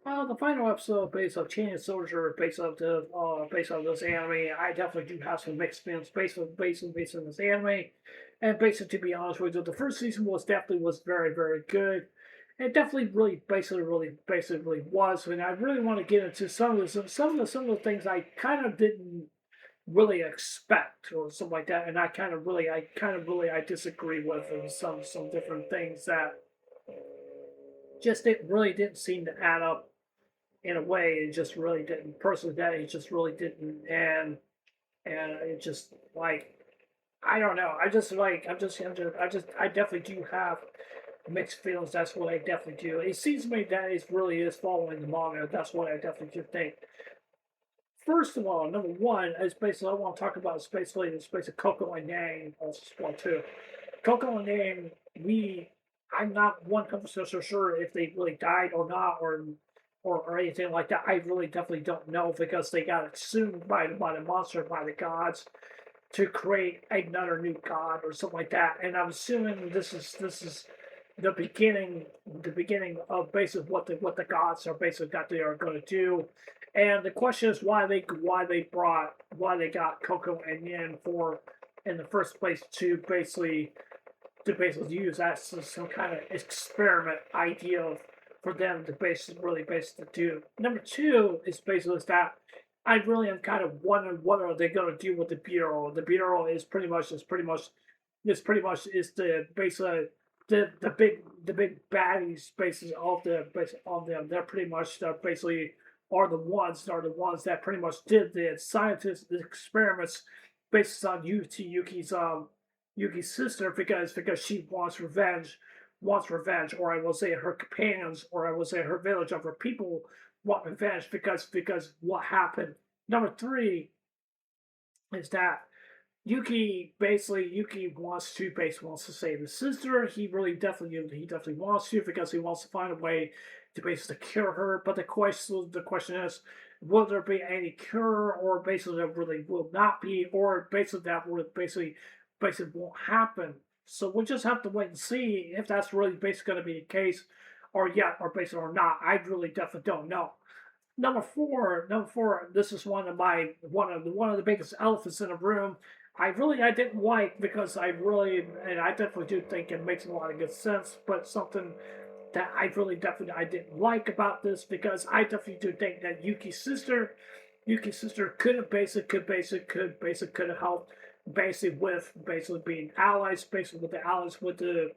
The final episode based off Chain Soldier, based off this anime, I definitely do have some mixed feelings based on this anime. And basically, to be honest with you, the first season was very, very good. It definitely basically was. And I really want to get into some of the things I kind of didn't really expect or something like that. And I disagree with and some different things that just it really didn't seem to add up in a way. It just really didn't. Personally, that it just really didn't. And it just like I don't know. I definitely do have mixed feelings. That's what I definitely do. It seems to me that it really is following the manga. That's what I definitely do think. First of all, number one is basically I want to talk about space of Coco and Yang also well too. Coco and Yang, I'm not 100% so sure if they really died or not, or anything like that. I really definitely don't know because they got assumed by the monster, by the gods, to create another new god or something like that. And I'm assuming this is the beginning of basically what the gods are basically that they are going to do. And the question is why they got Coco and Yin for in the first place to basically use that as some kind of experiment idea for them to basically do. Number two is basically that I really am kind of wondering what are they going to do with the bureau. The bureau is pretty much is the basically the big baddies bases of them. They're pretty much basically are the ones that pretty much did the scientists the experiments based on Yuki's sister because she wants revenge, or I will say her companions, or I will say her village of her people want revenge because what happened. Number three is that Yuki wants to save his sister. He definitely wants to because he wants to find a way to basically cure her. But the question is, will there be any cure, or basically there really will not be, or basically that would basically won't happen. So we'll just have to wait and see if that's really basically going to be the case, or basically or not. I really definitely don't know. Number four. This is one of the biggest elephants in the room. I didn't like because I definitely do think it makes a lot of good sense, but something that I didn't like about this because I definitely do think that Yuki's sister could have helped basically being allies, basically with the allies with the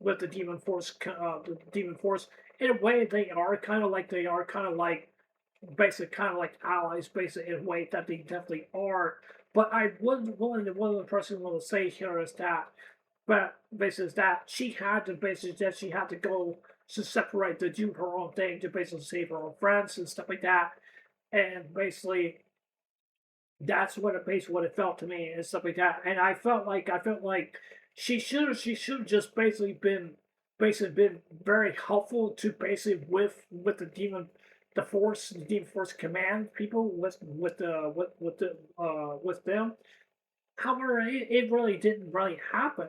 the demon force. In a way, they are kind of like basically kind of like allies, basically in a way that they definitely are. But I would willing to one of the person want to say here is that, but basically is that she had to go to separate to do her own thing to basically save her own friends and stuff like that, and basically that's what it felt to me and stuff like that. And I felt like she should have just basically been very helpful to basically with the demon force command people with them. However, it really didn't really happen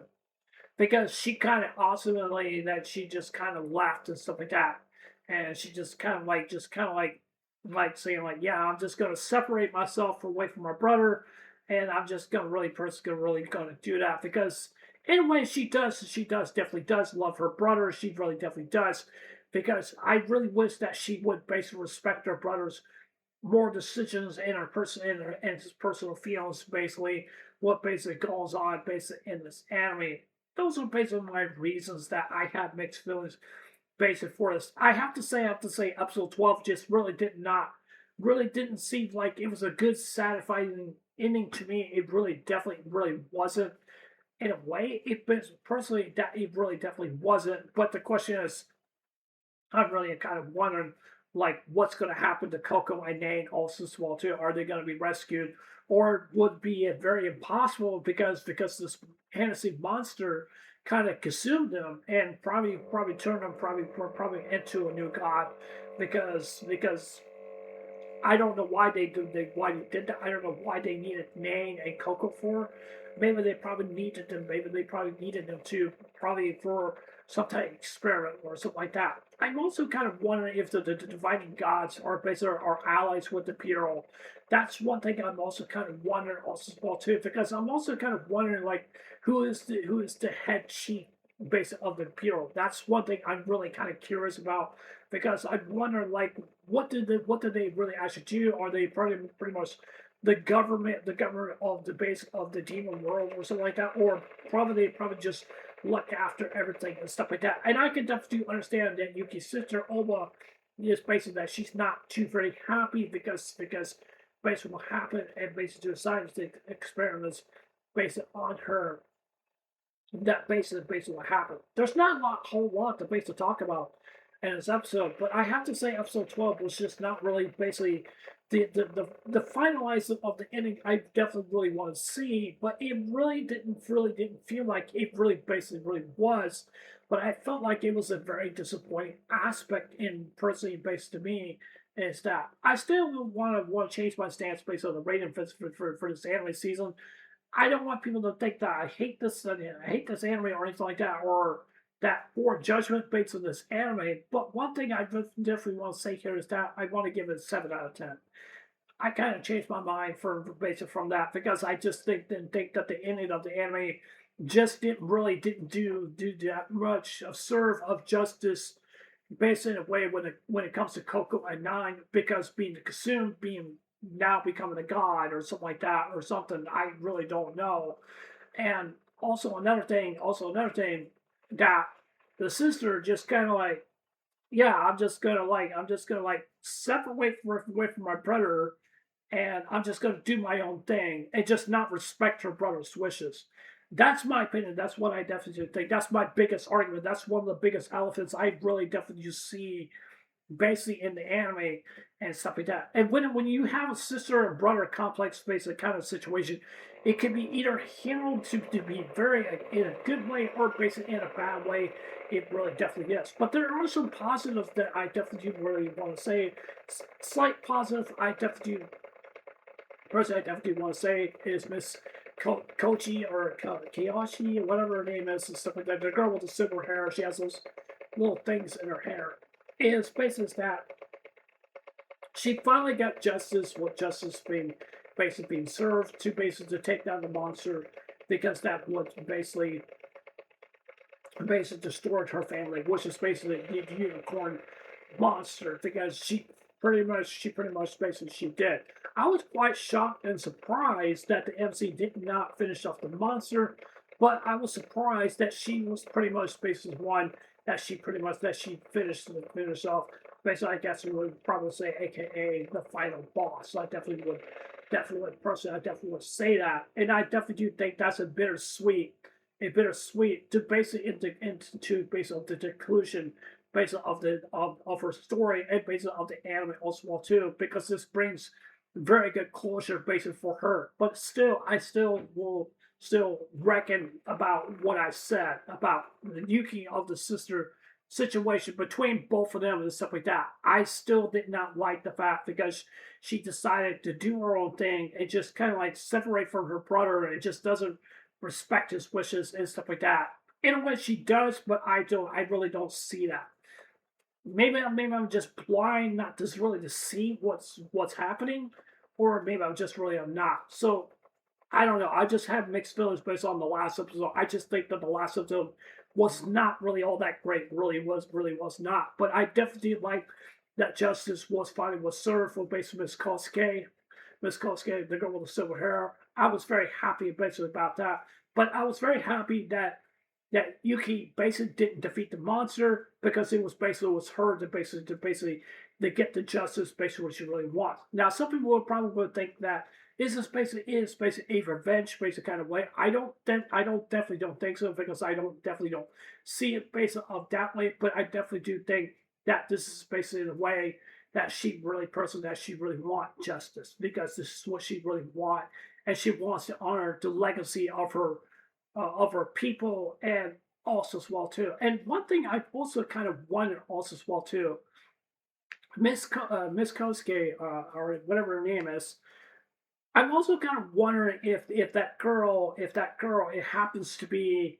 because she kind of ultimately that she just kind of left and stuff like that, and she just kind of like saying like, yeah, I'm just gonna separate myself away from my brother, and I'm just gonna do that because in a way she does definitely does love her brother. She really definitely does because I really wish that she would basically respect her brother's more decisions in her person in his personal feelings, basically what basically goes on basically in this anime. Those are basically my reasons that I had mixed feelings basically for this. I have to say episode 12 just really didn't seem like it was a good satisfying ending to me. It really definitely really wasn't in a way. It personally that it really definitely wasn't. But the question is I'm really kind of wondering like what's going to happen to Coco and Nane also as well too. Are they going to be rescued, or would be very impossible because this fantasy monster kind of consumed them and probably turned them probably into a new god because I don't know why they did that. I don't know why they needed Nane and Coco for. Maybe they probably needed them. Maybe they probably needed them too. Probably for some type of experiment or something like that. I'm also kind of wondering if the dividing gods are basically are allies with the Imperial. That's one thing I'm also kind of wondering also as well too, because I'm also kind of wondering like who is the head chief basically of the Imperial. That's one thing I'm really kind of curious about because I wonder like what did they really actually do? Are they pretty much the government of the base of the demon world or something like that, or probably they probably just look after everything and stuff like that. And I can definitely understand that Yuki's sister Oma is basically that she's not too very happy because basically what happened and basically decided to experiments based on her that basically what happened. There's not a whole lot to basically talk about in this episode, but I have to say episode 12 was just not really basically the finalizing of the ending I definitely really want to see, but it really didn't feel like it really basically really was. But I felt like it was a very disappointing aspect in personally based to me is that I still want to change my stance based on the rating for this anime season. I don't want people to think that I hate this anime or anything like that, or that poor judgment based on this anime. But one thing I definitely want to say here is that I want to give it a 7 out of 10. I kind of changed my mind based from that because I just didn't think that the ending of the anime just didn't do that much of serve of justice based in a way when it comes to Coco and Nine because being consumed being now becoming a god or something like that or something I really don't know. And also another thing that the sister just kind of like yeah I'm just gonna like separate away from my brother and I'm just going to do my own thing and just not respect her brother's wishes. That's my opinion. That's what I definitely think. That's my biggest argument. That's one of the biggest elephants I really definitely just see basically in the anime and stuff like that. And when you have a sister and brother complex basically kind of situation, it can be either handled to be very in a good way or basically in a bad way. It really definitely is. But there are some positives that I definitely really want to say. Slight positive I definitely person I definitely want to say is Miss Kochi or Kiyoshi, whatever her name is, and stuff like that. The girl with the silver hair, she has those little things in her hair. Is basically that she finally got justice, what justice being basically being served to basically to take down the monster because that was basically destroyed her family, which is basically the unicorn monster because she pretty much basically she did. I was quite shocked and surprised that the MC did not finish off the monster, but I was surprised that she was pretty much basically one that she pretty much that she finished off. Basically, I guess we would probably say, AKA the final boss. So I definitely would personally, I definitely would say that, and I definitely do think that's a bittersweet to basically into basically the conclusion basically of her story and basically of the anime as well too, because this brings very good closure basically for her. But still, I still will still reckon about what I said about the Yuki of the sister situation between both of them and stuff like that. I still did not like the fact because she decided to do her own thing and just kind of like separate from her brother and just doesn't respect his wishes and stuff like that. In a way, she does, but I don't. I really don't see that. Maybe I'm just blind, not just really to see what's happening, or maybe I'm just really I'm not. So I don't know. I just have mixed feelings based on the last episode. I just think that the last episode was not really all that great. Really was not. But I definitely like that justice was finally was served for basically Miss Kosuke. Miss Kosuke, the girl with the silver hair. I was very happy basically about that. But I was very happy that Yuki basically didn't defeat the monster because it was basically was her to get the justice basically what she really wants. Now some people will probably think that is basically a revenge basically kind of way. I don't definitely don't think so because I don't definitely don't see it based of that way, but I definitely do think that this is basically the way that she really want justice because this is what she really want and she wants to honor the legacy of her people and also as well too. And one thing I also kind of wondered also as well too, Miss Kosuke or whatever her name is. I'm also kind of wondering if that girl it happens to be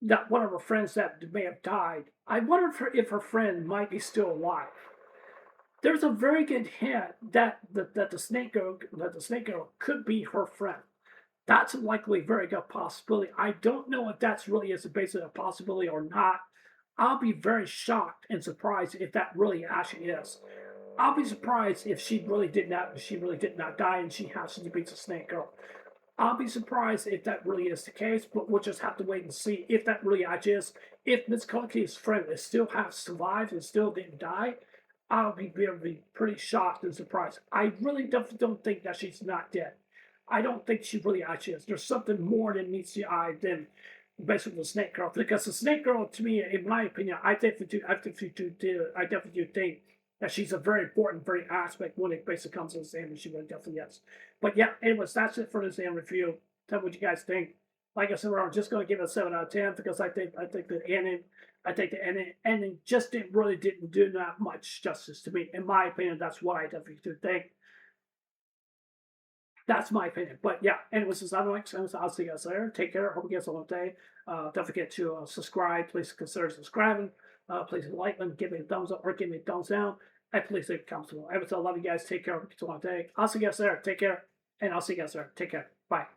that one of her friends that may have died. I wonder if her friend might be still alive. There's a very good hint that the snake girl could be her friend. That's a likely very good possibility. I don't know if that's really is basically a possibility or not. I'll be very shocked and surprised if that really actually is. I'll be surprised if she really did not die and she actually beats a snake girl. I'll be surprised if that really is the case, but we'll just have to wait and see if that really actually is. If Miss Cookie friend is still has survived and still didn't die, I'll be pretty shocked and surprised. I really definitely don't think that she's not dead. I don't think she really actually is. There's something more that meets the eye than basically the snake girl. Because the snake girl, to me, in my opinion, I definitely do think that she's a very important, very aspect when it basically comes to this anime. She really definitely is. But yeah, anyways, that's it for this anime review. Tell me what you guys think. Like I said, I'm just going to give it a 7 out of 10 because I think the ending just didn't do that much justice to me. In my opinion, that's what I definitely do think. That's my opinion. But yeah, anyways, this is Alex. I'll see you guys later. Take care. Hope you guys have a day. Don't forget to subscribe. Please consider subscribing. Please like and give me a thumbs up or give me a thumbs down. And please leave a comment below. I love you guys. Take care. Have a day. I'll see you guys there. Take care. And I'll see you guys there. Take care. Bye.